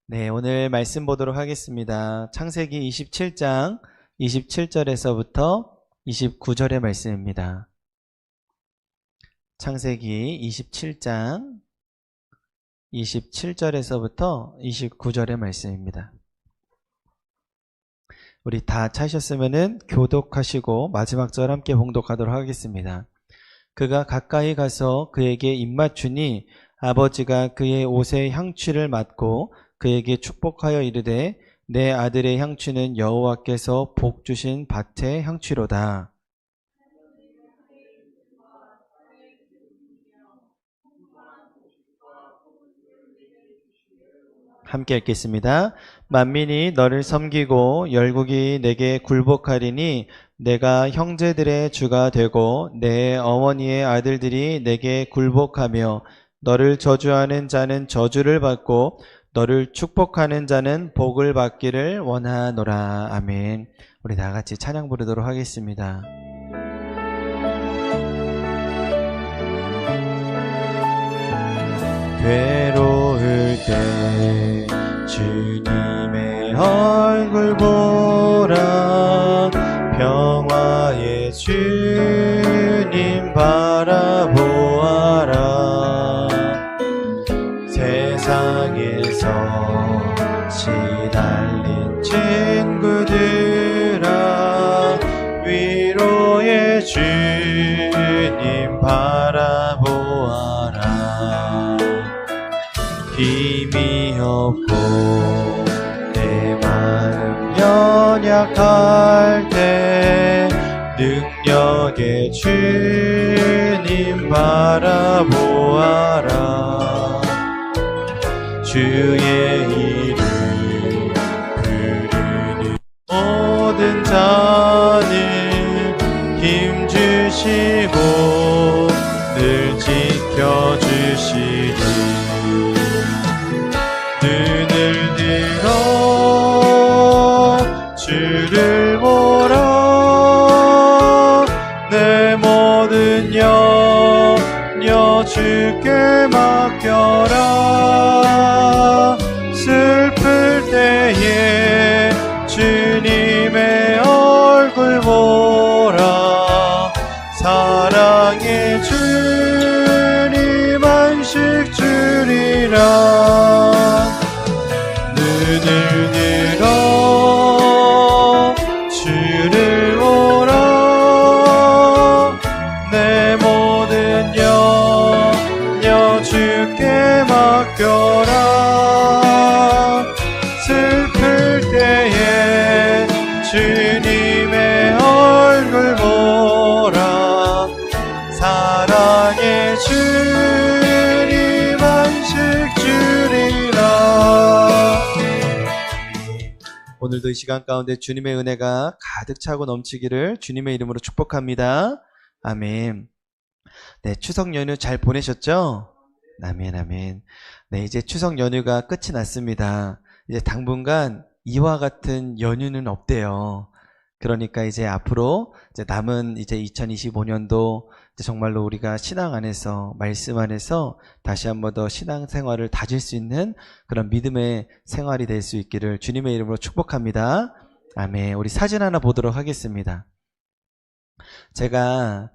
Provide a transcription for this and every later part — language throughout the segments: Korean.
네, 오늘 말씀 보도록 하겠습니다. 창세기 27장 27절에서부터 29절의 말씀입니다. 창세기 27장 27절에서부터 29절의 말씀입니다. 우리 다 찾으셨으면은 교독하시고 마지막 절 함께 봉독하도록 하겠습니다. 그가 가까이 가서 그에게 입맞추니 아버지가 그의 옷의 향취를 맡고 그에게 축복하여 이르되 내 아들의 향취는 여호와께서 복 주신 밭의 향취로다. 함께 읽겠습니다. 만민이 너를 섬기고 열국이 내게 굴복하리니 내가 형제들의 주가 되고 내 어머니의 아들들이 내게 굴복하며 너를 저주하는 자는 저주를 받고 너를 축복하는 자는 복을 받기를 원하노라. 아멘. 우리 다 같이 찬양 부르도록 하겠습니다. 괴로울 때 주님의 얼굴 보라. 평화의 주님 바라보아라. 세상에서 시달린 친구들아 위로의 주님 바라보아라. 힘이 없고 내 마음 연약할 때 능력의 주님 바라보아라. 주의 이름 부르는 모든 자는 힘 주시고 늘 지켜주시리. 눈을 들어 주를 보라. 내 모든 염려 주께 맡겨라. 슬플 때에 주님의 얼굴 보라. 사랑의 주님 안식 주리라. 눈을 들어 주를 보라. 내 모든 염려 주께 맡겨라. 슬플 때에 주님의 얼굴 보라. 사랑의 주님 안식 주리라. 오늘도 이 시간 가운데 주님의 은혜가 가득 차고 넘치기를 주님의 이름으로 축복합니다. 아멘. 네, 추석 연휴 잘 보내셨죠? 아멘, 아멘. 네, 이제 추석 연휴가 끝이 났습니다. 이제 당분간 이와 같은 연휴는 없대요. 그러니까 이제 앞으로 이제 남은 이제 2025년도 정말로 우리가 신앙 안에서, 말씀 안에서 다시 한 번 더 신앙 생활을 다질 수 있는 그런 믿음의 생활이 될 수 있기를 주님의 이름으로 축복합니다. 아멘. 우리 사진 하나 보도록 하겠습니다. 제가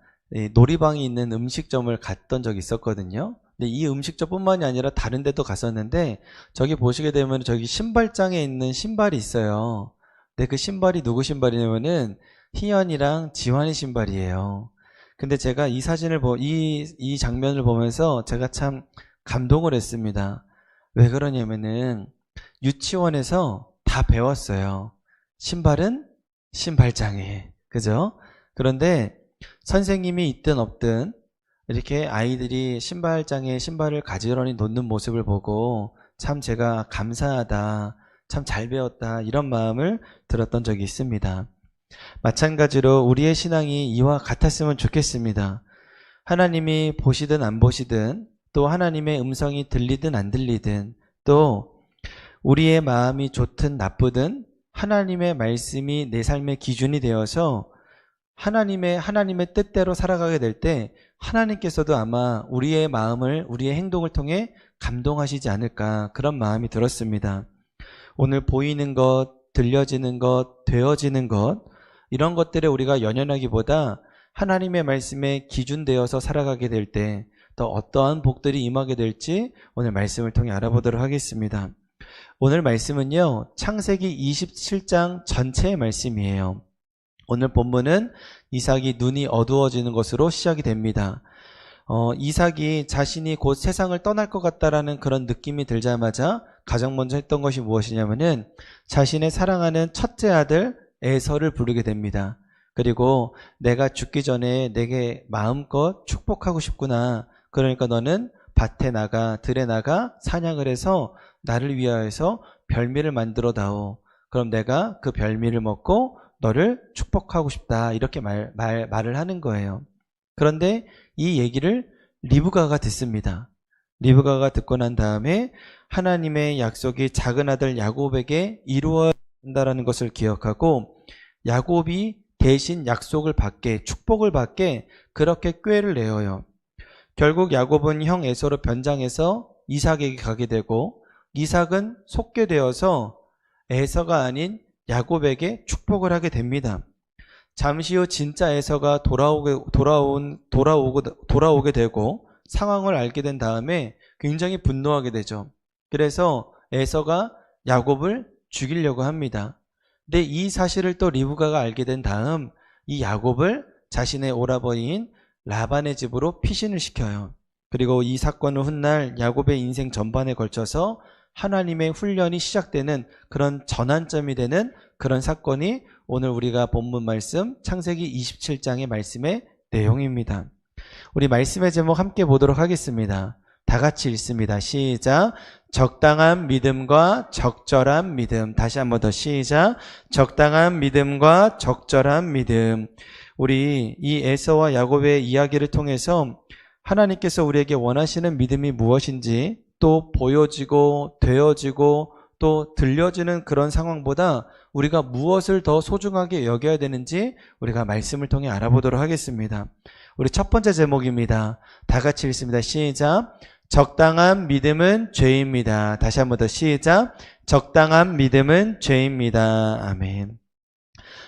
놀이방이 있는 음식점을 갔던 적이 있었거든요. 근데 이 음식점뿐만이 아니라 다른 데도 갔었는데 저기 보시게 되면 저기 신발장에 있는 신발이 있어요. 근데 그 신발이 누구 신발이냐면은 희연이랑 지환이 신발이에요. 근데 제가 이 사진을 이 장면을 보면서 제가 참 감동을 했습니다. 왜 그러냐면은 유치원에서 다 배웠어요. 신발은 신발장에. 그죠? 그런데 선생님이 있든 없든 이렇게 아이들이 신발장에 신발을 가지런히 놓는 모습을 보고 참 제가 감사하다, 참 잘 배웠다 이런 마음을 들었던 적이 있습니다. 마찬가지로 우리의 신앙이 이와 같았으면 좋겠습니다. 하나님이 보시든 안 보시든 또 하나님의 음성이 들리든 안 들리든 또 우리의 마음이 좋든 나쁘든 하나님의 말씀이 내 삶의 기준이 되어서 하나님의 뜻대로 살아가게 될 때 하나님께서도 아마 우리의 마음을, 우리의 행동을 통해 감동하시지 않을까, 그런 마음이 들었습니다. 오늘 보이는 것, 들려지는 것, 되어지는 것, 이런 것들에 우리가 연연하기보다 하나님의 말씀에 기준되어서 살아가게 될 때 또 어떠한 복들이 임하게 될지 오늘 말씀을 통해 알아보도록 하겠습니다. 오늘 말씀은요, 창세기 27장 전체의 말씀이에요. 오늘 본문은 이삭이 눈이 어두워지는 것으로 시작이 됩니다. 이삭이 자신이 곧 세상을 떠날 것 같다라는 그런 느낌이 들자마자 가장 먼저 했던 것이 무엇이냐면은 자신의 사랑하는 첫째 아들 에서를 부르게 됩니다. 그리고 내가 죽기 전에 내게 마음껏 축복하고 싶구나. 그러니까 너는 밭에 나가 들에 나가 사냥을 해서 나를 위하여서 별미를 만들어 다오. 그럼 내가 그 별미를 먹고 너를 축복하고 싶다. 이렇게 말을 하는 거예요. 그런데 이 얘기를 리브가가 듣습니다. 리브가가 듣고 난 다음에 하나님의 약속이 작은 아들 야곱에게 이루어진다라는 것을 기억하고 야곱이 대신 약속을 받게, 축복을 받게 그렇게 꾀를 내어요. 결국 야곱은 형 에서로 변장해서 이삭에게 가게 되고 이삭은 속게 되어서 에서가 아닌 야곱에게 축복을 하게 됩니다. 잠시 후 진짜 에서가 돌아오게 되고 상황을 알게 된 다음에 굉장히 분노하게 되죠. 그래서 에서가 야곱을 죽이려고 합니다. 근데 이 사실을 또 리브가가 알게 된 다음 이 야곱을 자신의 오라버니인 라반의 집으로 피신을 시켜요. 그리고 이 사건을 훗날 야곱의 인생 전반에 걸쳐서 하나님의 훈련이 시작되는 그런 전환점이 되는 그런 사건이 오늘 우리가 본문 말씀 창세기 27장의 말씀의 내용입니다. 우리 말씀의 제목 함께 보도록 하겠습니다. 다 같이 읽습니다. 시작. 적당한 믿음과 적절한 믿음. 다시 한번 더 시작. 적당한 믿음과 적절한 믿음. 우리 이 에서와 야곱의 이야기를 통해서 하나님께서 우리에게 원하시는 믿음이 무엇인지 또 보여지고 되어지고 또 들려지는 그런 상황보다 우리가 무엇을 더 소중하게 여겨야 되는지 우리가 말씀을 통해 알아보도록 하겠습니다. 우리 첫 번째 제목입니다. 다 같이 읽습니다. 시작. 적당한 믿음은 죄입니다. 다시 한번 더 시작. 적당한 믿음은 죄입니다. 아멘.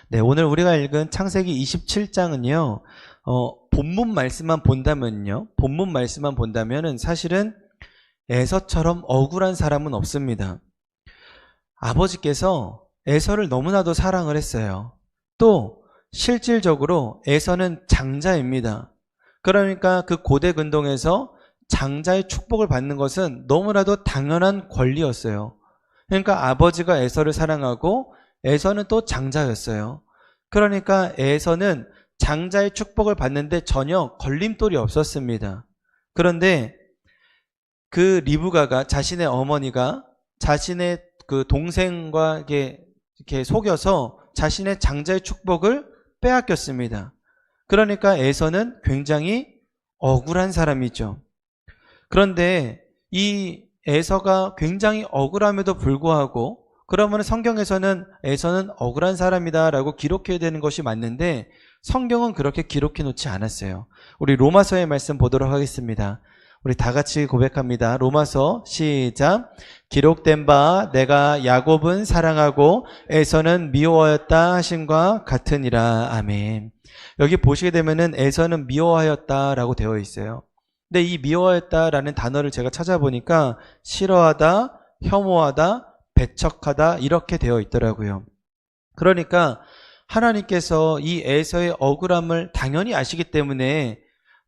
네, 오늘 우리가 읽은 창세기 27장은요, 본문 말씀만 본다면은 사실은 에서처럼 억울한 사람은 없습니다. 아버지께서 에서를 너무나도 사랑을 했어요. 또 실질적으로 에서는 장자입니다. 그러니까 그 고대 근동에서 장자의 축복을 받는 것은 너무나도 당연한 권리였어요. 그러니까 아버지가 에서를 사랑하고 에서는 또 장자였어요. 그러니까 에서는 장자의 축복을 받는데 전혀 걸림돌이 없었습니다. 그런데 그 리브가가 자신의 어머니가 자신의 그 동생과 이렇게 속여서 자신의 장자의 축복을 빼앗겼습니다. 그러니까 에서는 굉장히 억울한 사람이죠. 그런데 이 에서가 굉장히 억울함에도 불구하고 그러면 성경에서는 에서는 억울한 사람이다라고 기록해야 되는 것이 맞는데 성경은 그렇게 기록해 놓지 않았어요. 우리 로마서의 말씀 보도록 하겠습니다. 우리 다 같이 고백합니다. 로마서 시작. 기록된 바 내가 야곱은 사랑하고 에서는 미워하였다 하심과 같으니라. 아멘. 여기 보시게 되면은 에서는 미워하였다라고 되어 있어요. 근데 이 미워하였다라는 단어를 제가 찾아보니까 싫어하다, 혐오하다, 배척하다 이렇게 되어 있더라고요. 그러니까 하나님께서 이 에서의 억울함을 당연히 아시기 때문에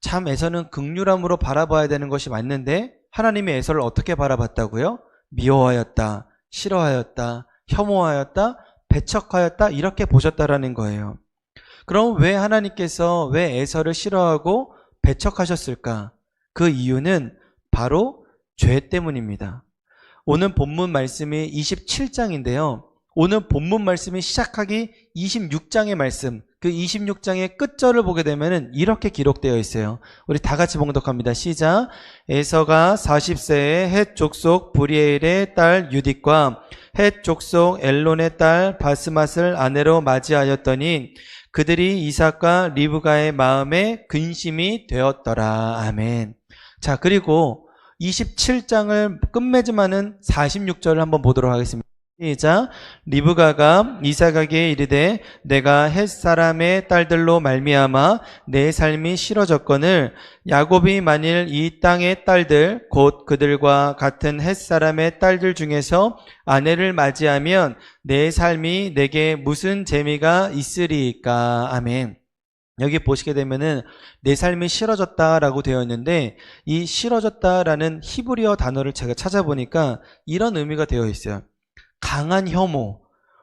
참 에서는 긍휼함으로 바라봐야 되는 것이 맞는데 하나님이 에서를 어떻게 바라봤다고요? 미워하였다, 싫어하였다, 혐오하였다, 배척하였다 이렇게 보셨다라는 거예요. 그럼 왜 하나님께서 왜 에서를 싫어하고 배척하셨을까? 그 이유는 바로 죄 때문입니다. 오늘 본문 말씀이 27장인데요. 오늘 본문 말씀이 시작하기 26장의 말씀, 그 26장의 끝절을 보게 되면 이렇게 기록되어 있어요. 우리 다 같이 봉독합니다. 시작. 에서가 40세에 헷 족속 브리엘의 딸 유딧과 헷 족속 엘론의 딸 바스맛을 아내로 맞이하였더니 그들이 이삭과 리브가의 마음에 근심이 되었더라. 아멘. 자, 그리고 27장을 끝맺음하는 46절을 한번 보도록 하겠습니다. 시작. 리브가가 이삭에게 이르되 내가 헷 사람의 딸들로 말미암아 내 삶이 싫어졌거늘 야곱이 만일 이 땅의 딸들 곧 그들과 같은 헷 사람의 딸들 중에서 아내를 맞이하면 내 삶이 내게 무슨 재미가 있으리이까. 아멘. 여기 보시게 되면은 내 삶이 싫어졌다라고 되어 있는데 이 싫어졌다라는 히브리어 단어를 제가 찾아보니까 이런 의미가 되어 있어요. 강한 혐오,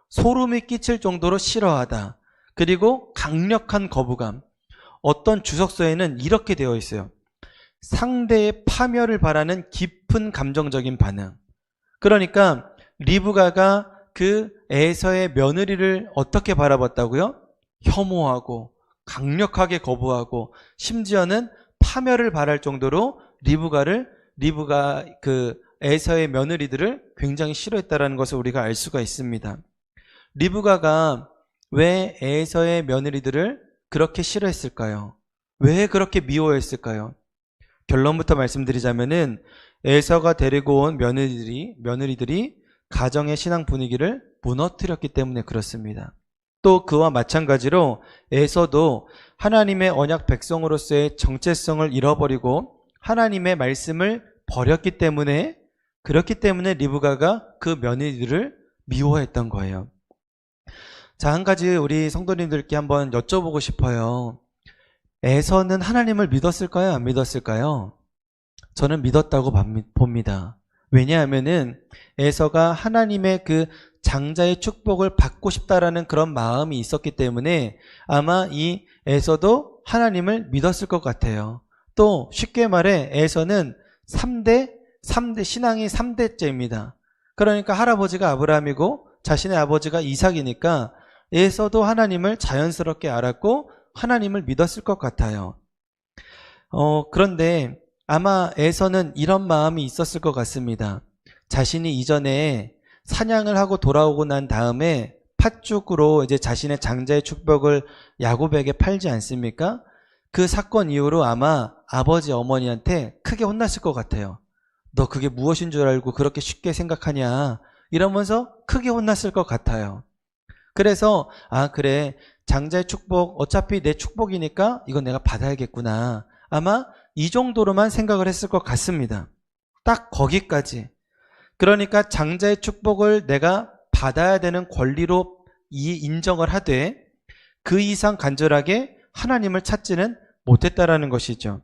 소름이 끼칠 정도로 싫어하다. 그리고 강력한 거부감. 어떤 주석서에는 이렇게 되어 있어요. 상대의 파멸을 바라는 깊은 감정적인 반응. 그러니까 리브가가 그 에서의 며느리를 어떻게 바라봤다고요? 혐오하고 강력하게 거부하고 심지어는 파멸을 바랄 정도로 리브가 그 에서의 며느리들을 굉장히 싫어했다라는 것을 우리가 알 수가 있습니다. 리브가가 왜 에서의 며느리들을 그렇게 싫어했을까요? 왜 그렇게 미워했을까요? 결론부터 말씀드리자면은 에서가 데리고 온 며느리들이 가정의 신앙 분위기를 무너뜨렸기 때문에 그렇습니다. 또 그와 마찬가지로 에서도 하나님의 언약 백성으로서의 정체성을 잃어버리고 하나님의 말씀을 버렸기 때문에 그렇기 때문에 리브가가 그 며느리들을 미워했던 거예요. 자, 한 가지 우리 성도님들께 한번 여쭤보고 싶어요. 에서는 하나님을 믿었을까요? 안 믿었을까요? 저는 믿었다고 봅니다. 왜냐하면은 에서가 하나님의 그 장자의 축복을 받고 싶다라는 그런 마음이 있었기 때문에 아마 이 에서도 하나님을 믿었을 것 같아요. 또 쉽게 말해 에서는 3대 신앙이 3대째입니다. 그러니까 할아버지가 아브라함이고 자신의 아버지가 이삭이니까 에서도 하나님을 자연스럽게 알았고 하나님을 믿었을 것 같아요. 그런데 아마 에서는 이런 마음이 있었을 것 같습니다. 자신이 이전에 사냥을 하고 돌아오고 난 다음에 팥죽으로 이제 자신의 장자의 축복을 야곱에게 팔지 않습니까? 그 사건 이후로 아마 아버지 어머니한테 크게 혼났을 것 같아요. 너 그게 무엇인 줄 알고 그렇게 쉽게 생각하냐 이러면서 크게 혼났을 것 같아요. 그래서 그래 장자의 축복 어차피 내 축복이니까 이건 내가 받아야겠구나. 아마 이 정도로만 생각을 했을 것 같습니다. 딱 거기까지. 그러니까 장자의 축복을 내가 받아야 되는 권리로 인정을 하되 그 이상 간절하게 하나님을 찾지는 못했다라는 것이죠.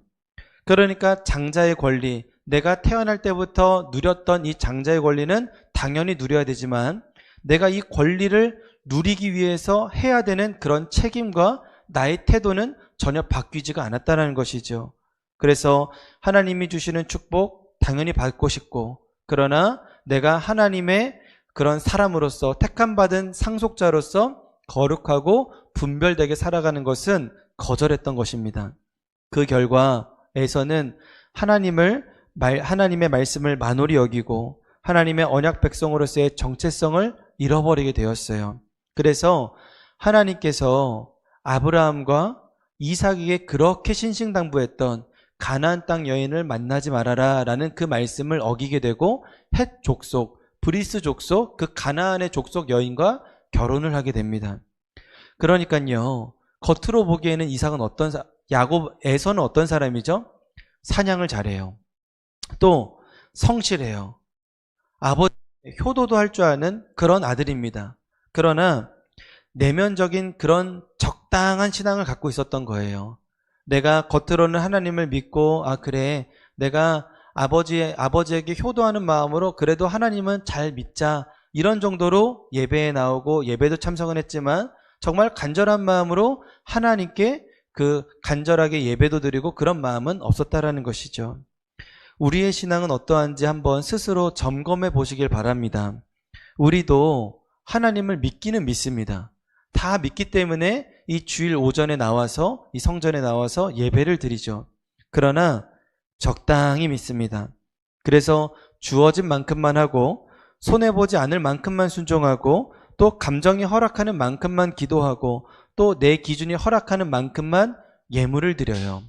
그러니까 장자의 권리, 내가 태어날 때부터 누렸던 이 장자의 권리는 당연히 누려야 되지만 내가 이 권리를 누리기 위해서 해야 되는 그런 책임과 나의 태도는 전혀 바뀌지가 않았다는 것이죠. 그래서 하나님이 주시는 축복 당연히 받고 싶고 그러나 내가 하나님의 그런 사람으로서 택함받은 상속자로서 거룩하고 분별되게 살아가는 것은 거절했던 것입니다. 그 결과 에서는 하나님의 말씀을 만홀히 여기고 하나님의 언약 백성으로서의 정체성을 잃어버리게 되었어요. 그래서 하나님께서 아브라함과 이삭에게 그렇게 신신당부했던 가나안 땅 여인을 만나지 말아라 라는 그 말씀을 어기게 되고 헷 족속, 브리스 족속, 그 가나안의 족속 여인과 결혼을 하게 됩니다. 그러니까요, 겉으로 보기에는 에서는 어떤 사람이죠? 사냥을 잘해요. 또 성실해요. 아버지 효도도 할 줄 아는 그런 아들입니다. 그러나 내면적인 그런 적당한 신앙을 갖고 있었던 거예요. 내가 겉으로는 하나님을 믿고 그래 내가 아버지에게 효도하는 마음으로 그래도 하나님은 잘 믿자 이런 정도로 예배에 나오고 예배도 참석은 했지만 정말 간절한 마음으로 하나님께 그 간절하게 예배도 드리고 그런 마음은 없었다라는 것이죠. 우리의 신앙은 어떠한지 한번 스스로 점검해 보시길 바랍니다. 우리도 하나님을 믿기는 믿습니다. 다 믿기 때문에 이 주일 오전에 나와서 이 성전에 나와서 예배를 드리죠. 그러나 적당히 믿습니다. 그래서 주어진 만큼만 하고 손해보지 않을 만큼만 순종하고 또 감정이 허락하는 만큼만 기도하고 또 내 기준이 허락하는 만큼만 예물을 드려요.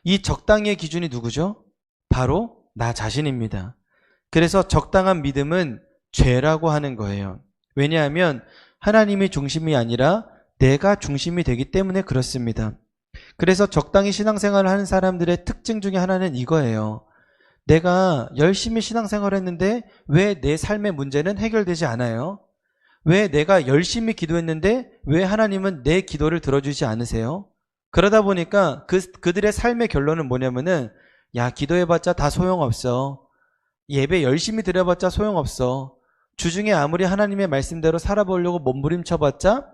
이 적당히의 기준이 누구죠? 바로 나 자신입니다. 그래서 적당한 믿음은 죄라고 하는 거예요. 왜냐하면 하나님이 중심이 아니라 내가 중심이 되기 때문에 그렇습니다. 그래서 적당히 신앙생활을 하는 사람들의 특징 중에 하나는 이거예요. 내가 열심히 신앙생활을 했는데 왜 내 삶의 문제는 해결되지 않아요? 왜 내가 열심히 기도했는데 왜 하나님은 내 기도를 들어주지 않으세요? 그러다 보니까 그들의 삶의 결론은 뭐냐면은, 야, 기도해봤자 다 소용없어. 예배 열심히 드려봤자 소용없어. 주중에 아무리 하나님의 말씀대로 살아보려고 몸부림쳐봤자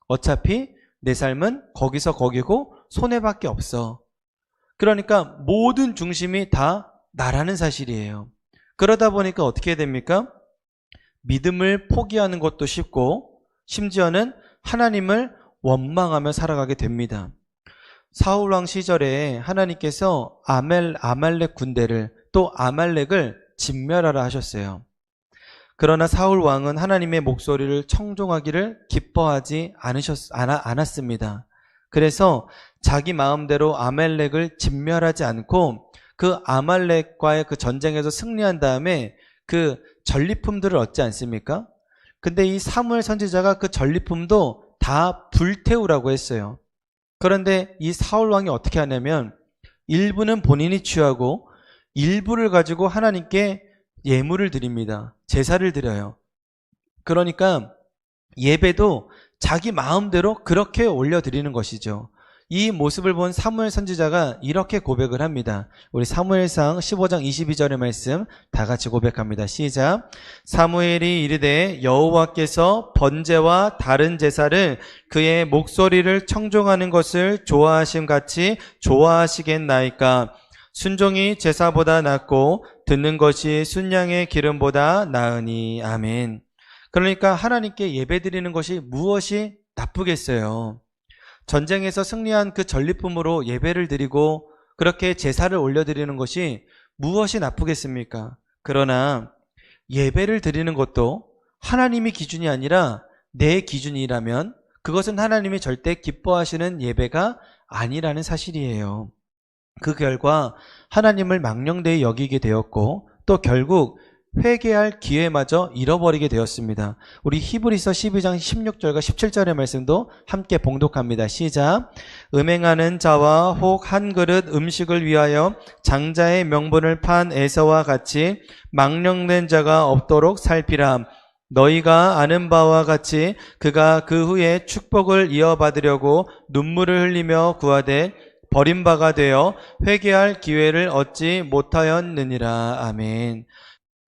어차피 내 삶은 거기서 거기고 손해밖에 없어. 그러니까 모든 중심이 다 나라는 사실이에요. 그러다 보니까 어떻게 됩니까? 믿음을 포기하는 것도 쉽고 심지어는 하나님을 원망하며 살아가게 됩니다. 사울왕 시절에 하나님께서 아말렉 군대를, 또 아말렉을 진멸하라 하셨어요. 그러나 사울왕은 하나님의 목소리를 청종하기를 기뻐하지 않았습니다. 그래서 자기 마음대로 아말렉을 진멸하지 않고 그 아말렉과의 그 전쟁에서 승리한 다음에 그 전리품들을 얻지 않습니까? 근데 이 사무엘 선지자가 그 전리품도 다 불태우라고 했어요. 그런데 이 사울 왕이 어떻게 하냐면 일부는 본인이 취하고 일부를 가지고 하나님께 예물을 드립니다. 제사를 드려요. 그러니까 예배도 자기 마음대로 그렇게 올려드리는 것이죠. 이 모습을 본 사무엘 선지자가 이렇게 고백을 합니다. 우리 사무엘상 15장 22절의 말씀 다 같이 고백합니다. 시작. 사무엘이 이르되 여호와께서 번제와 다른 제사를 그의 목소리를 청종하는 것을 좋아하심 같이 좋아하시겠나이까. 순종이 제사보다 낫고 듣는 것이 순양의 기름보다 나으니. 아멘. 그러니까 하나님께 예배드리는 것이 무엇이 나쁘겠어요? 전쟁에서 승리한 그 전리품으로 예배를 드리고 그렇게 제사를 올려드리는 것이 무엇이 나쁘겠습니까? 그러나 예배를 드리는 것도 하나님이 기준이 아니라 내 기준이라면 그것은 하나님이 절대 기뻐하시는 예배가 아니라는 사실이에요. 그 결과 하나님을 망령되이 여기게 되었고 또 결국 회개할 기회마저 잃어버리게 되었습니다. 우리 히브리서 12장 16절과 17절의 말씀도 함께 봉독합니다. 시작. 음행하는 자와 혹 한 그릇 음식을 위하여 장자의 명분을 판 에서와 같이 망령된 자가 없도록 살피라. 너희가 아는 바와 같이 그가 그 후에 축복을 이어받으려고 눈물을 흘리며 구하되 버림바가 되어 회개할 기회를 얻지 못하였느니라. 아멘.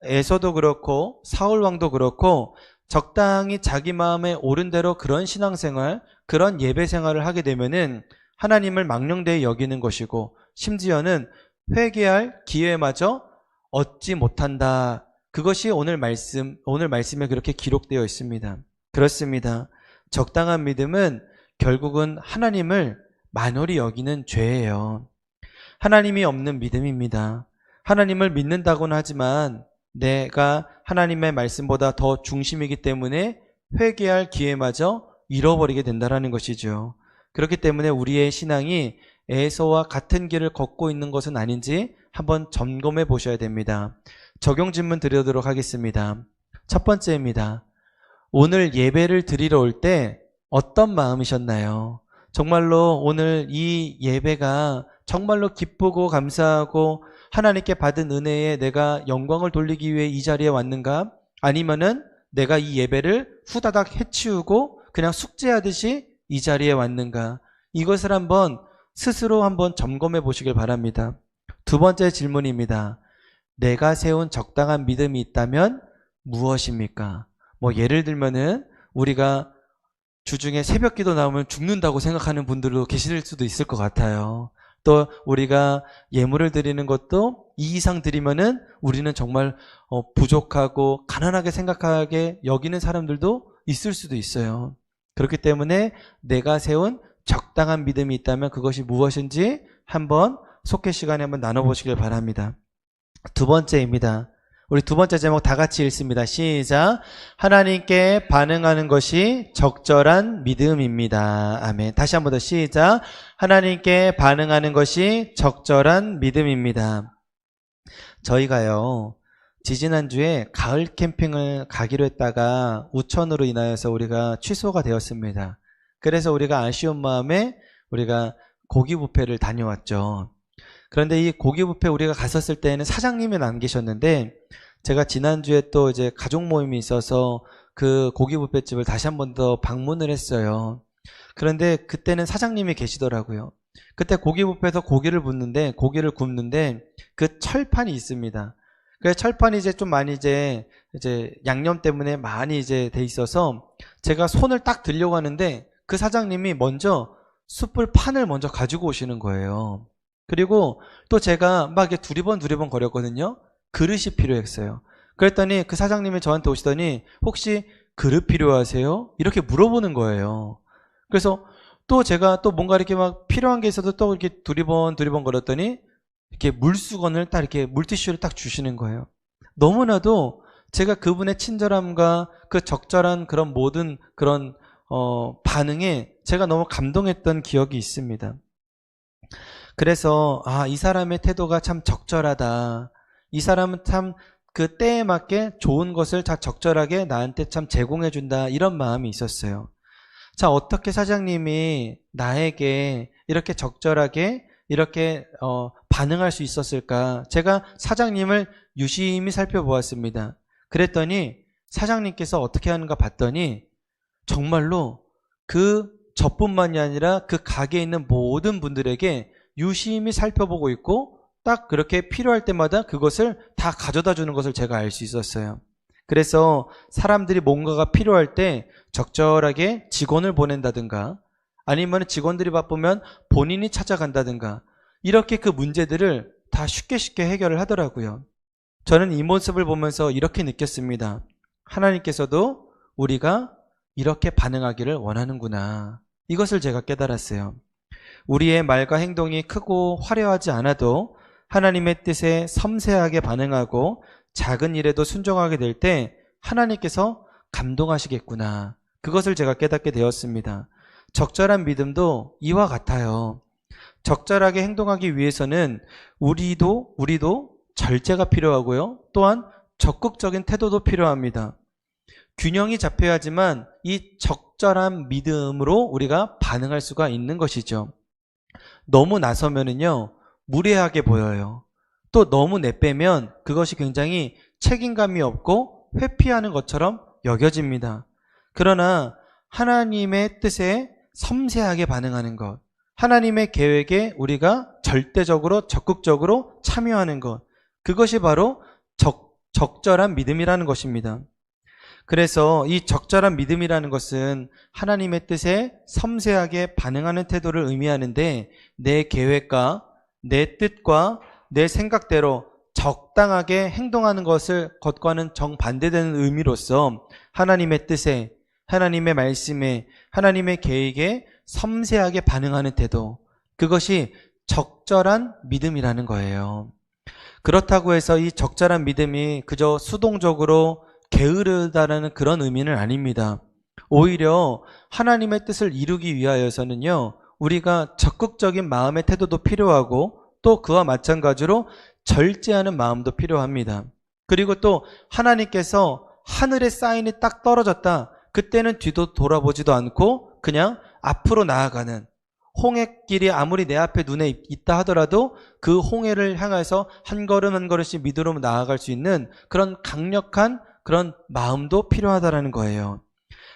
에서도 그렇고 사울왕도 그렇고 적당히 자기 마음에 옳은 대로 그런 신앙생활, 그런 예배생활을 하게 되면은 하나님을 망령되이 여기는 것이고 심지어는 회개할 기회마저 얻지 못한다. 그것이 오늘 말씀에 그렇게 기록되어 있습니다. 그렇습니다. 적당한 믿음은 결국은 하나님을 만홀히 여기는 죄예요. 하나님이 없는 믿음입니다. 하나님을 믿는다고는 하지만 내가 하나님의 말씀보다 더 중심이기 때문에 회개할 기회마저 잃어버리게 된다는 것이죠. 그렇기 때문에 우리의 신앙이 에서와 같은 길을 걷고 있는 것은 아닌지 한번 점검해 보셔야 됩니다. 적용 질문 드리도록 하겠습니다. 첫 번째입니다. 오늘 예배를 드리러 올 때 어떤 마음이셨나요? 정말로 오늘 이 예배가 정말로 기쁘고 감사하고 하나님께 받은 은혜에 내가 영광을 돌리기 위해 이 자리에 왔는가? 아니면은 내가 이 예배를 후다닥 해치우고 그냥 숙제하듯이 이 자리에 왔는가? 이것을 스스로 한번 점검해 보시길 바랍니다. 두 번째 질문입니다. 내가 세운 적당한 믿음이 있다면 무엇입니까? 예를 들면은 우리가 주중에 새벽 기도 나오면 죽는다고 생각하는 분들도 계실 수도 있을 것 같아요. 또 우리가 예물을 드리는 것도 이 이상 드리면은 우리는 정말 부족하고 가난하게 생각하게 여기는 사람들도 있을 수도 있어요. 그렇기 때문에 내가 세운 적당한 믿음이 있다면 그것이 무엇인지 한번 속회 시간에 한번 나눠보시길 바랍니다. 두 번째입니다. 우리 두 번째 제목 다 같이 읽습니다. 시작. 하나님께 반응하는 것이 적절한 믿음입니다. 아멘. 다시 한 번 더 시작. 하나님께 반응하는 것이 적절한 믿음입니다. 저희가요, 지지난주에 가을 캠핑을 가기로 했다가 우천으로 인하여서 우리가 취소가 되었습니다. 그래서 우리가 아쉬운 마음에 우리가 고기 뷔페를 다녀왔죠. 그런데 이 고기 뷔페 우리가 갔었을 때는 사장님은 안 계셨는데 제가 지난주에 또 이제 가족 모임이 있어서 그 고기 뷔페집을 다시 한 번 더 방문을 했어요. 그런데 그때는 사장님이 계시더라고요. 그때 고기 뷔페에서 고기를 굽는데 그 철판이 있습니다. 그 철판이 이제 좀 많이 이제 양념 때문에 많이 이제 돼 있어서 제가 손을 딱 들려고 하는데 그 사장님이 먼저 숯불 판을 먼저 가지고 오시는 거예요. 그리고 또 제가 막 이렇게 두리번 거렸거든요. 그릇이 필요했어요. 그랬더니 그 사장님이 저한테 오시더니 혹시 그릇 필요하세요? 이렇게 물어보는 거예요. 그래서 또 제가 또 뭔가 이렇게 막 필요한 게 있어도 또 이렇게 두리번 거렸더니 이렇게 물수건을 딱 이렇게 물티슈를 딱 주시는 거예요. 너무나도 제가 그분의 친절함과 그 적절한 그런 모든 그런 반응에 제가 너무 감동했던 기억이 있습니다. 그래서 이 사람의 태도가 참 적절하다. 이 사람은 참 그 때에 맞게 좋은 것을 다 적절하게 나한테 참 제공해준다. 이런 마음이 있었어요. 자, 어떻게 사장님이 나에게 이렇게 적절하게 이렇게 반응할 수 있었을까? 제가 사장님을 유심히 살펴보았습니다. 그랬더니 사장님께서 어떻게 하는가 봤더니 정말로 저뿐만이 아니라 그 가게에 있는 모든 분들에게 유심히 살펴보고 있고 딱 그렇게 필요할 때마다 그것을 다 가져다 주는 것을 제가 알 수 있었어요. 그래서 사람들이 뭔가가 필요할 때 적절하게 직원을 보낸다든가 아니면 직원들이 바쁘면 본인이 찾아간다든가 이렇게 그 문제들을 다 쉽게 해결을 하더라고요. 저는 이 모습을 보면서 이렇게 느꼈습니다. 하나님께서도 우리가 이렇게 반응하기를 원하는구나. 이것을 제가 깨달았어요. 우리의 말과 행동이 크고 화려하지 않아도 하나님의 뜻에 섬세하게 반응하고 작은 일에도 순종하게 될 때 하나님께서 감동하시겠구나. 그것을 제가 깨닫게 되었습니다. 적절한 믿음도 이와 같아요. 적절하게 행동하기 위해서는 우리도 절제가 필요하고요. 또한 적극적인 태도도 필요합니다. 균형이 잡혀야지만 이 적절한 믿음으로 우리가 반응할 수가 있는 것이죠. 너무 나서면은요, 무례하게 보여요. 또 너무 내빼면 그것이 굉장히 책임감이 없고 회피하는 것처럼 여겨집니다. 그러나 하나님의 뜻에 섬세하게 반응하는 것, 하나님의 계획에 우리가 절대적으로 적극적으로 참여하는 것, 그것이 바로 적절한 믿음이라는 것입니다. 그래서 이 적절한 믿음이라는 것은 하나님의 뜻에 섬세하게 반응하는 태도를 의미하는데 내 계획과 내 뜻과 내 생각대로 적당하게 행동하는 것과는 정반대되는 의미로서 하나님의 뜻에, 하나님의 말씀에, 하나님의 계획에 섬세하게 반응하는 태도, 그것이 적절한 믿음이라는 거예요. 그렇다고 해서 이 적절한 믿음이 그저 수동적으로 게으르다라는 그런 의미는 아닙니다. 오히려 하나님의 뜻을 이루기 위하여서는요, 우리가 적극적인 마음의 태도도 필요하고 또 그와 마찬가지로 절제하는 마음도 필요합니다. 그리고 또 하나님께서 하늘에 사인이 딱 떨어졌다. 그때는 뒤도 돌아보지도 않고 그냥 앞으로 나아가는, 홍해길이 아무리 내 앞에 눈에 있다 하더라도 그 홍해를 향해서 한 걸음 한 걸음씩 믿음으로 나아갈 수 있는 그런 강력한 그런 마음도 필요하다라는 거예요.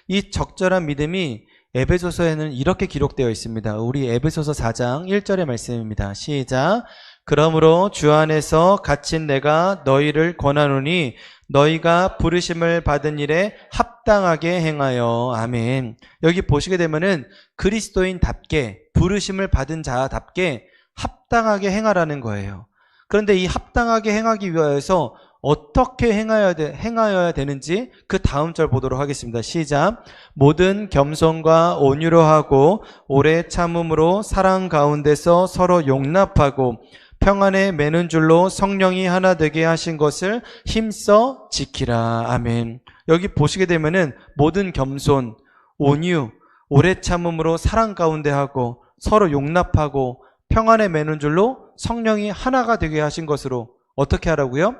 이 적절한 믿음이 에베소서에는 이렇게 기록되어 있습니다. 우리 에베소서 4장 1절의 말씀입니다. 시작. 그러므로 주 안에서 갇힌 내가 너희를 권하노니 너희가 부르심을 받은 일에 합당하게 행하여. 아멘. 여기 보시게 되면은 그리스도인답게 부르심을 받은 자답게 합당하게 행하라는 거예요. 그런데 이 합당하게 행하기 위하여서 어떻게 행하여야 되는지 그 다음 절 보도록 하겠습니다. 시작. 모든 겸손과 온유로 하고 오래 참음으로 사랑 가운데서 서로 용납하고 평안에 매는 줄로 성령이 하나 되게 하신 것을 힘써 지키라. 아멘. 여기 보시게 되면은 모든 겸손, 온유, 오래 참음으로 사랑 가운데 하고 서로 용납하고 평안에 매는 줄로 성령이 하나가 되게 하신 것으로 어떻게 하라고요?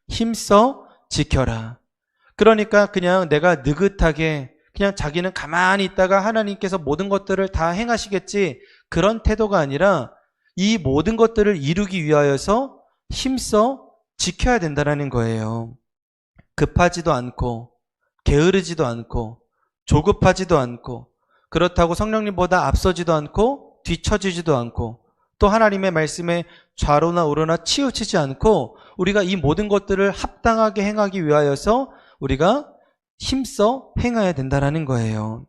힘써 지켜라. 그러니까 그냥 내가 느긋하게 그냥 자기는 가만히 있다가 하나님께서 모든 것들을 다 행하시겠지, 그런 태도가 아니라 이 모든 것들을 이루기 위하여서 힘써 지켜야 된다는 거예요. 급하지도 않고 게으르지도 않고 조급하지도 않고, 그렇다고 성령님보다 앞서지도 않고 뒤처지지도 않고, 또 하나님의 말씀에 좌로나 우로나 치우치지 않고 우리가 이 모든 것들을 합당하게 행하기 위하여서 우리가 힘써 행해야 된다는 거예요.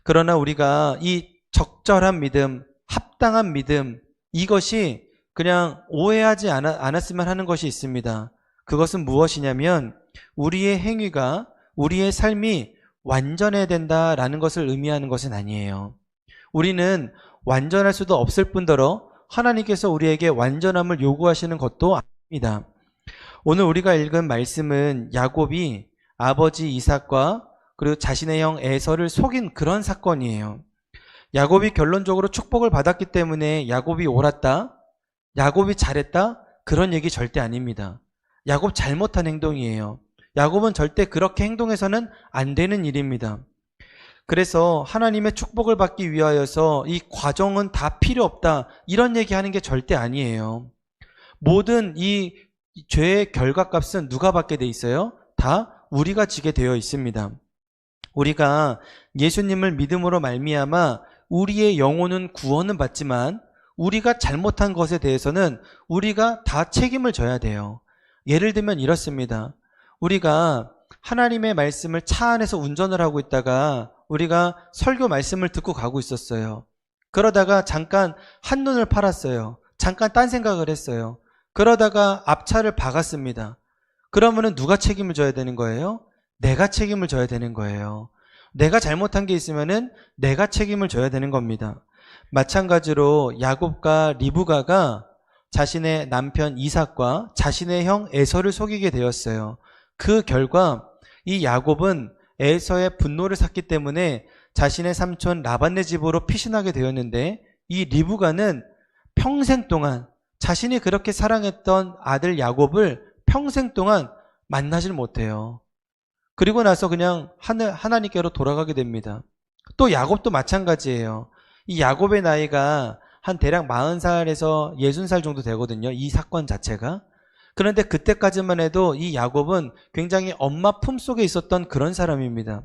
그러나 우리가 이 적절한 믿음, 합당한 믿음, 이것이 그냥 오해하지 않았으면 하는 것이 있습니다. 그것은 무엇이냐면 우리의 행위가, 우리의 삶이 완전해야 된다라는 것을 의미하는 것은 아니에요. 우리는 완전할 수도 없을 뿐더러 하나님께서 우리에게 완전함을 요구하시는 것도 아닙니다. 오늘 우리가 읽은 말씀은 야곱이 아버지 이삭과 그리고 자신의 형 에서를 속인 그런 사건이에요. 야곱이 결론적으로 축복을 받았기 때문에 야곱이 옳았다, 야곱이 잘했다, 그런 얘기 절대 아닙니다. 야곱 잘못한 행동이에요. 야곱은 절대 그렇게 행동해서는 안 되는 일입니다. 그래서 하나님의 축복을 받기 위하여서 이 과정은 다 필요 없다, 이런 얘기하는 게 절대 아니에요. 모든 이 죄의 결과값은 누가 받게 돼 있어요? 다 우리가 지게 되어 있습니다. 우리가 예수님을 믿음으로 말미암아 우리의 영혼은 구원은 받지만 우리가 잘못한 것에 대해서는 우리가 다 책임을 져야 돼요. 예를 들면 이렇습니다. 우리가 하나님의 말씀을 차 안에서 운전을 하고 있다가 우리가 설교 말씀을 듣고 가고 있었어요. 그러다가 잠깐 한눈을 팔았어요. 잠깐 딴 생각을 했어요. 그러다가 앞차를 박았습니다. 그러면은 누가 책임을 져야 되는 거예요? 내가 책임을 져야 되는 거예요. 내가 잘못한 게 있으면은 내가 책임을 져야 되는 겁니다. 마찬가지로 야곱과 리브가가 자신의 남편 이삭과 자신의 형 에서를 속이게 되었어요. 그 결과 이 야곱은 에서의 분노를 샀기 때문에 자신의 삼촌 라반네 집으로 피신하게 되었는데, 이 리브가는 평생 동안 자신이 그렇게 사랑했던 아들 야곱을 평생 동안 만나질 못해요. 그리고 나서 그냥 하나님께로 돌아가게 됩니다. 또 야곱도 마찬가지예요. 이 야곱의 나이가 한 대략 40살에서 60살 정도 되거든요, 이 사건 자체가. 그런데 그때까지만 해도 이 야곱은 굉장히 엄마 품속에 있었던 그런 사람입니다.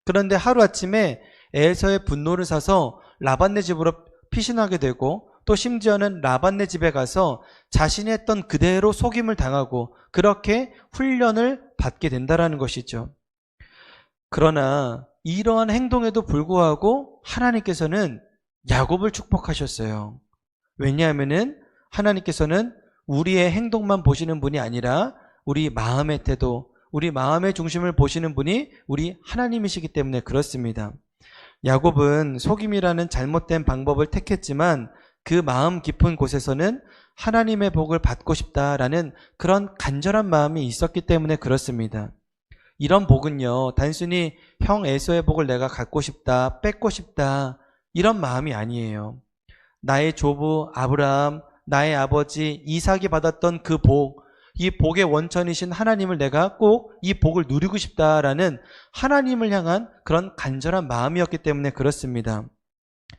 그런데 하루아침에 에서의 분노를 사서 라반네 집으로 피신하게 되고, 또 심지어는 라반네 집에 가서 자신이 했던 그대로 속임을 당하고 그렇게 훈련을 받게 된다는 것이죠. 그러나 이러한 행동에도 불구하고 하나님께서는 야곱을 축복하셨어요. 왜냐하면은 하나님께서는 우리의 행동만 보시는 분이 아니라 우리 마음의 태도, 우리 마음의 중심을 보시는 분이 우리 하나님이시기 때문에 그렇습니다. 야곱은 속임이라는 잘못된 방법을 택했지만 그 마음 깊은 곳에서는 하나님의 복을 받고 싶다라는 그런 간절한 마음이 있었기 때문에 그렇습니다. 이런 복은요, 단순히 형 에서의 복을 내가 갖고 싶다, 뺏고 싶다, 이런 마음이 아니에요. 나의 조부 아브라함, 나의 아버지 이삭이 받았던 그 복, 이 복의 원천이신 하나님을 내가 꼭 이 복을 누리고 싶다라는 하나님을 향한 그런 간절한 마음이었기 때문에 그렇습니다.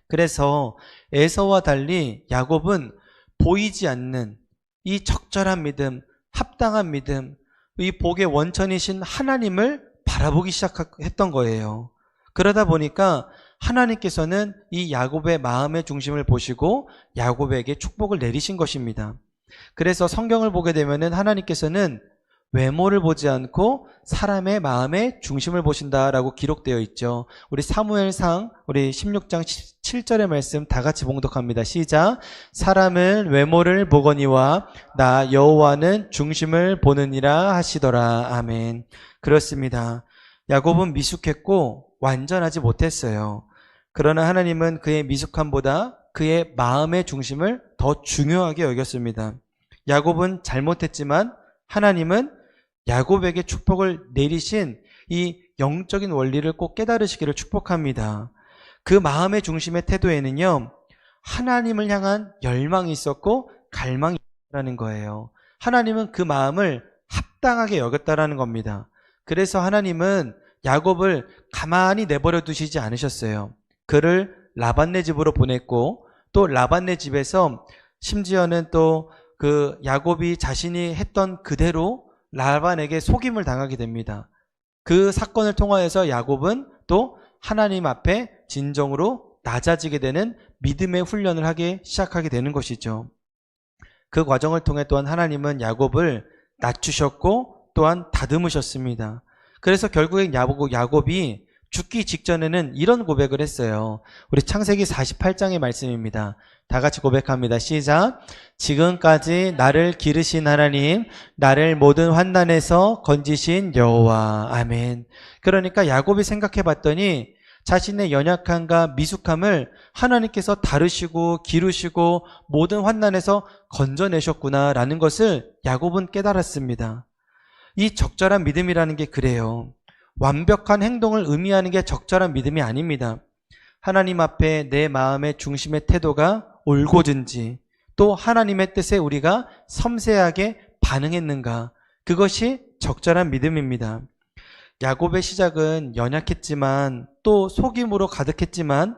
그래서 에서와 달리 야곱은 보이지 않는 이 적절한 믿음, 합당한 믿음, 이 복의 원천이신 하나님을 바라보기 시작했던 거예요. 그러다 보니까 하나님께서는 이 야곱의 마음의 중심을 보시고 야곱에게 축복을 내리신 것입니다. 그래서 성경을 보게 되면은 하나님께서는 외모를 보지 않고 사람의 마음의 중심을 보신다라고 기록되어 있죠. 우리 사무엘상 우리 16장 7절의 말씀 다 같이 봉독합니다. 시작. 사람은 외모를 보거니와 나 여호와는 중심을 보느니라 하시더라. 아멘. 그렇습니다. 야곱은 미숙했고 완전하지 못했어요. 그러나 하나님은 그의 미숙함보다 그의 마음의 중심을 더 중요하게 여겼습니다. 야곱은 잘못했지만 하나님은 야곱에게 축복을 내리신 이 영적인 원리를 꼭 깨달으시기를 축복합니다. 그 마음의 중심의 태도에는요, 하나님을 향한 열망이 있었고 갈망이 있다는 거예요. 하나님은 그 마음을 適당하게 여겼다라는 겁니다. 그래서 하나님은 야곱을 가만히 내버려 두시지 않으셨어요. 그를 라반네 집으로 보냈고, 또 라반네 집에서 심지어는 또 그 야곱이 자신이 했던 그대로 라반에게 속임을 당하게 됩니다. 그 사건을 통하여서 야곱은 또 하나님 앞에 진정으로 낮아지게 되는 믿음의 훈련을 하기 시작하게 되는 것이죠. 그 과정을 통해 또한 하나님은 야곱을 낮추셨고 또한 다듬으셨습니다. 그래서 결국엔 야곱이 죽기 직전에는 이런 고백을 했어요. 우리 창세기 48장의 말씀입니다. 다 같이 고백합니다. 시작. 지금까지 나를 기르신 하나님, 나를 모든 환난에서 건지신 여호와. 아멘. 그러니까 야곱이 생각해 봤더니 자신의 연약함과 미숙함을 하나님께서 다루시고 기르시고 모든 환난에서 건져내셨구나라는 것을 야곱은 깨달았습니다. 이 적절한 믿음이라는 게 그래요. 완벽한 행동을 의미하는 게 적절한 믿음이 아닙니다. 하나님 앞에 내 마음의 중심의 태도가 올곧은지, 또 하나님의 뜻에 우리가 섬세하게 반응했는가, 그것이 적절한 믿음입니다. 야곱의 시작은 연약했지만 또 속임으로 가득했지만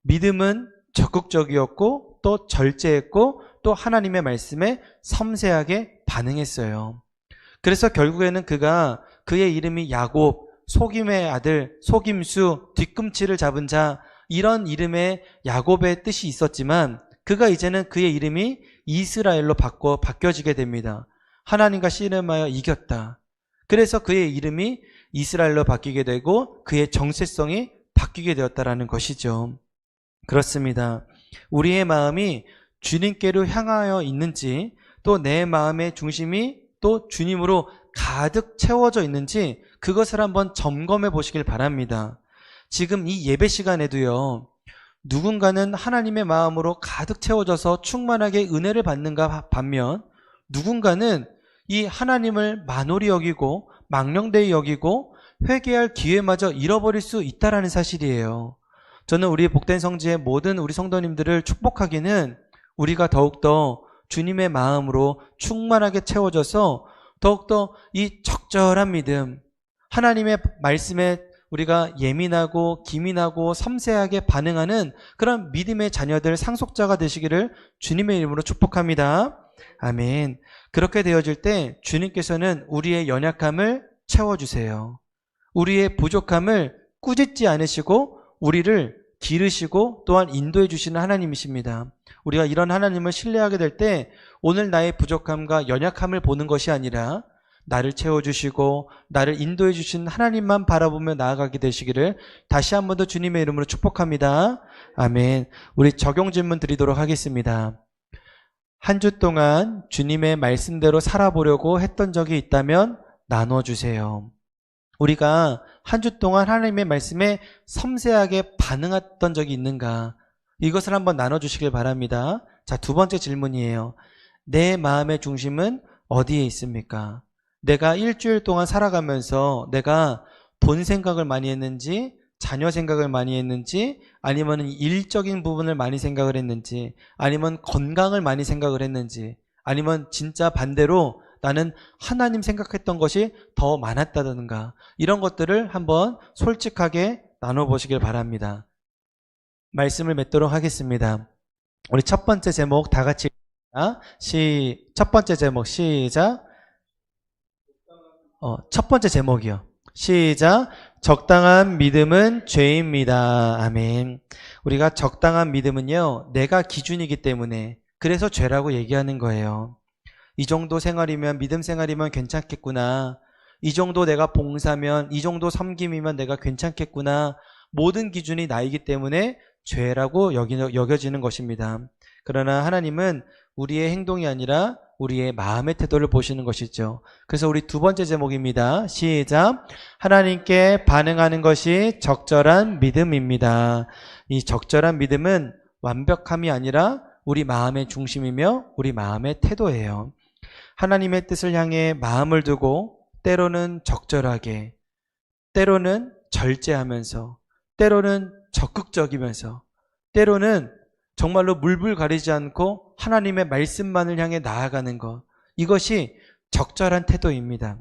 믿음은 적극적이었고 또 절제했고 또 하나님의 말씀에 섬세하게 반응했어요. 그래서 결국에는 그의 이름이 야곱, 속임의 아들, 속임수, 뒤꿈치를 잡은 자, 이런 이름의 야곱의 뜻이 있었지만 그가 이제는 그의 이름이 이스라엘로 바뀌어지게 됩니다. 하나님과 씨름하여 이겼다. 그래서 그의 이름이 이스라엘로 바뀌게 되고 그의 정체성이 바뀌게 되었다라는 것이죠. 그렇습니다. 우리의 마음이 주님께로 향하여 있는지, 또 내 마음의 중심이 또 주님으로 가득 채워져 있는지 그것을 한번 점검해 보시길 바랍니다. 지금 이 예배 시간에도요, 누군가는 하나님의 마음으로 가득 채워져서 충만하게 은혜를 받는가 반면 누군가는 이 하나님을 만홀히 여기고 망령되이 여기고 회개할 기회마저 잃어버릴 수 있다라는 사실이에요. 저는 우리 복된 성지의 모든 우리 성도님들을 축복하기는 우리가 더욱더 주님의 마음으로 충만하게 채워져서 더욱더 이 적절한 믿음, 하나님의 말씀에 우리가 예민하고 기민하고 섬세하게 반응하는 그런 믿음의 자녀들, 상속자가 되시기를 주님의 이름으로 축복합니다. 아멘. 그렇게 되어질 때 주님께서는 우리의 연약함을 채워주세요. 우리의 부족함을 꾸짖지 않으시고 우리를 기르시고 또한 인도해 주시는 하나님이십니다. 우리가 이런 하나님을 신뢰하게 될 때 오늘 나의 부족함과 연약함을 보는 것이 아니라 나를 채워주시고 나를 인도해 주신 하나님만 바라보며 나아가게 되시기를 다시 한 번 더 주님의 이름으로 축복합니다. 아멘. 우리 적용 질문 드리도록 하겠습니다. 한 주 동안 주님의 말씀대로 살아보려고 했던 적이 있다면 나눠주세요. 우리가 한 주 동안 하나님의 말씀에 섬세하게 반응했던 적이 있는가, 이것을 한번 나눠주시길 바랍니다. 자, 두 번째 질문이에요. 내 마음의 중심은 어디에 있습니까? 내가 일주일 동안 살아가면서 내가 돈 생각을 많이 했는지, 자녀 생각을 많이 했는지, 아니면 일적인 부분을 많이 생각을 했는지, 아니면 건강을 많이 생각을 했는지, 아니면 진짜 반대로 나는 하나님 생각했던 것이 더 많았다든가, 이런 것들을 한번 솔직하게 나눠보시길 바랍니다. 말씀을 맺도록 하겠습니다. 우리 첫 번째 제목 다 같이 첫 번째 제목 시작. 첫 번째 제목이요. 시작. 적당한 믿음은 죄입니다. 아멘. 우리가 적당한 믿음은요, 내가 기준이기 때문에 그래서 죄라고 얘기하는 거예요. 이 정도 생활이면, 믿음 생활이면 괜찮겠구나. 이 정도 내가 봉사면, 이 정도 섬김이면 내가 괜찮겠구나. 모든 기준이 나이기 때문에 죄라고 여겨지는 것입니다. 그러나 하나님은 우리의 행동이 아니라 우리의 마음의 태도를 보시는 것이죠. 그래서 우리 두 번째 제목입니다. 시작. 하나님께 반응하는 것이 적절한 믿음입니다. 이 적절한 믿음은 완벽함이 아니라 우리 마음의 중심이며 우리 마음의 태도예요. 하나님의 뜻을 향해 마음을 두고 때로는 적절하게, 때로는 절제하면서, 때로는 적극적이면서, 때로는 정말로 물불 가리지 않고 하나님의 말씀만을 향해 나아가는 것, 이것이 적절한 태도입니다.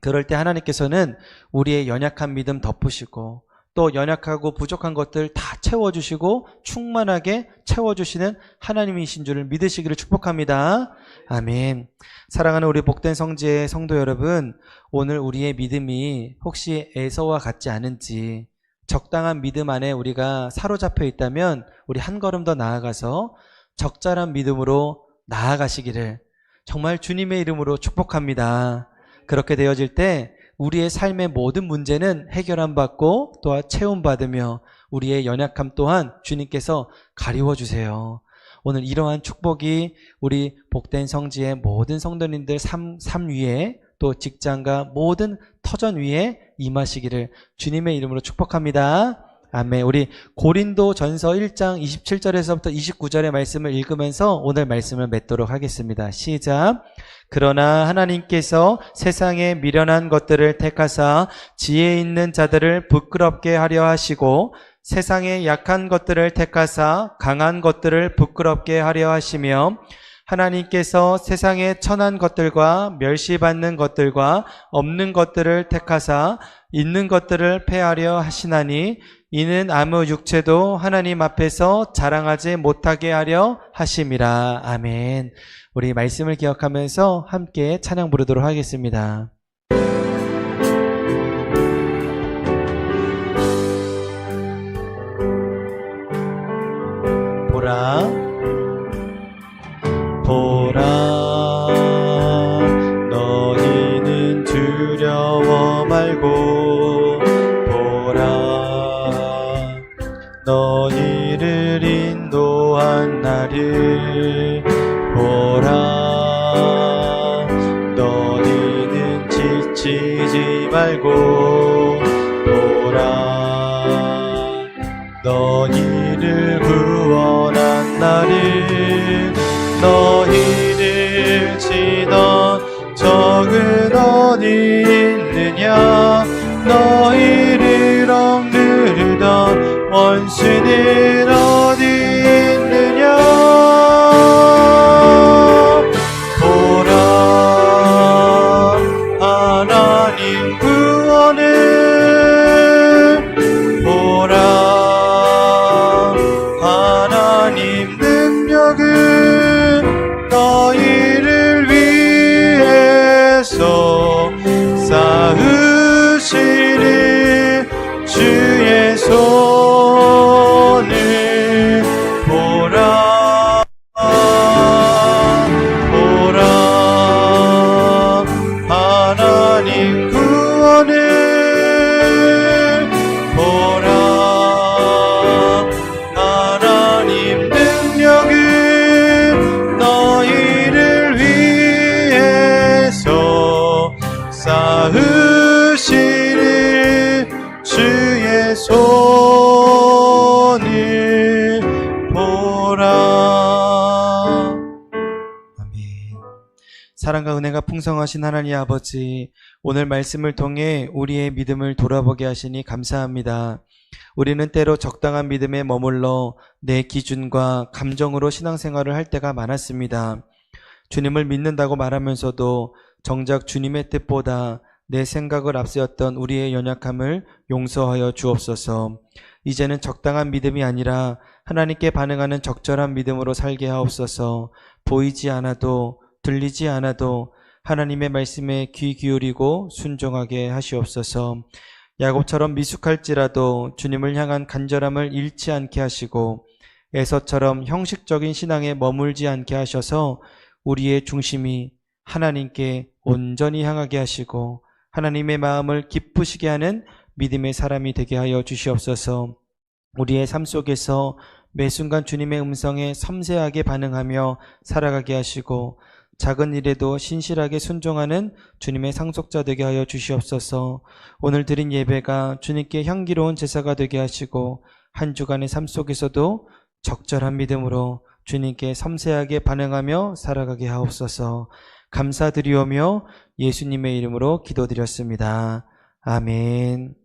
그럴 때 하나님께서는 우리의 연약한 믿음 덮으시고 또 연약하고 부족한 것들 다 채워주시고 충만하게 채워주시는 하나님이신 줄을 믿으시기를 축복합니다. 아멘. 사랑하는 우리 복된 성지의 성도 여러분, 오늘 우리의 믿음이 혹시 에서와 같지 않은지, 적당한 믿음 안에 우리가 사로잡혀 있다면 우리 한 걸음 더 나아가서 적절한 믿음으로 나아가시기를 정말 주님의 이름으로 축복합니다. 그렇게 되어질 때 우리의 삶의 모든 문제는 해결함 받고 또한 채움받으며 우리의 연약함 또한 주님께서 가리워 주세요. 오늘 이러한 축복이 우리 복된 성지의 모든 성도님들 삶 위에 또 직장과 모든 터전 위에 임하시기를 주님의 이름으로 축복합니다. 아멘. 우리 고린도전서 1장 27절에서부터 29절의 말씀을 읽으면서 오늘 말씀을 맺도록 하겠습니다. 시작. 그러나 하나님께서 세상에 미련한 것들을 택하사 지혜 있는 자들을 부끄럽게 하려 하시고 세상에 약한 것들을 택하사 강한 것들을 부끄럽게 하려 하시며 하나님께서 세상에 천한 것들과 멸시받는 것들과 없는 것들을 택하사 있는 것들을 폐하려 하시나니 이는 아무 육체도 하나님 앞에서 자랑하지 못하게 하려 하심이라. 아멘. 우리 말씀을 기억하면서 함께 찬양 부르도록 하겠습니다. 보라 보라 너희는 두려워 말고 보라 너희를 인도한 나를 보라 너희는 지치지 말고 보라 너희를 구원한 나를 너희를 치던 적은 어디 있느냐 너희를 억누르던 원수는 어디 있느냐 보라 하나님 구원을 보라 하나님 능력을 너희를 위해서 쌓으시니 주의 손을 보라 보라 하나님 구원을 보라 하나님 능력을 너희를 위해서 쌓으시니 주의 손을 보라. 아멘. 사랑과 은혜가 풍성하신 하나님 아버지, 오늘 말씀을 통해 우리의 믿음을 돌아보게 하시니 감사합니다. 우리는 때로 적당한 믿음에 머물러 내 기준과 감정으로 신앙생활을 할 때가 많았습니다. 주님을 믿는다고 말하면서도 정작 주님의 뜻보다 내 생각을 앞세웠던 우리의 연약함을 용서하여 주옵소서. 이제는 적당한 믿음이 아니라 하나님께 반응하는 적절한 믿음으로 살게 하옵소서. 보이지 않아도 들리지 않아도 하나님의 말씀에 귀 기울이고 순종하게 하시옵소서. 야곱처럼 미숙할지라도 주님을 향한 간절함을 잃지 않게 하시고 에서처럼 형식적인 신앙에 머물지 않게 하셔서 우리의 중심이 하나님께 온전히 향하게 하시고 하나님의 마음을 기쁘시게 하는 믿음의 사람이 되게 하여 주시옵소서. 우리의 삶 속에서 매 순간 주님의 음성에 섬세하게 반응하며 살아가게 하시고 작은 일에도 신실하게 순종하는 주님의 상속자 되게 하여 주시옵소서. 오늘 드린 예배가 주님께 향기로운 제사가 되게 하시고 한 주간의 삶 속에서도 적절한 믿음으로 주님께 섬세하게 반응하며 살아가게 하옵소서. 감사드리오며 예수님의 이름으로 기도드렸습니다. 아멘.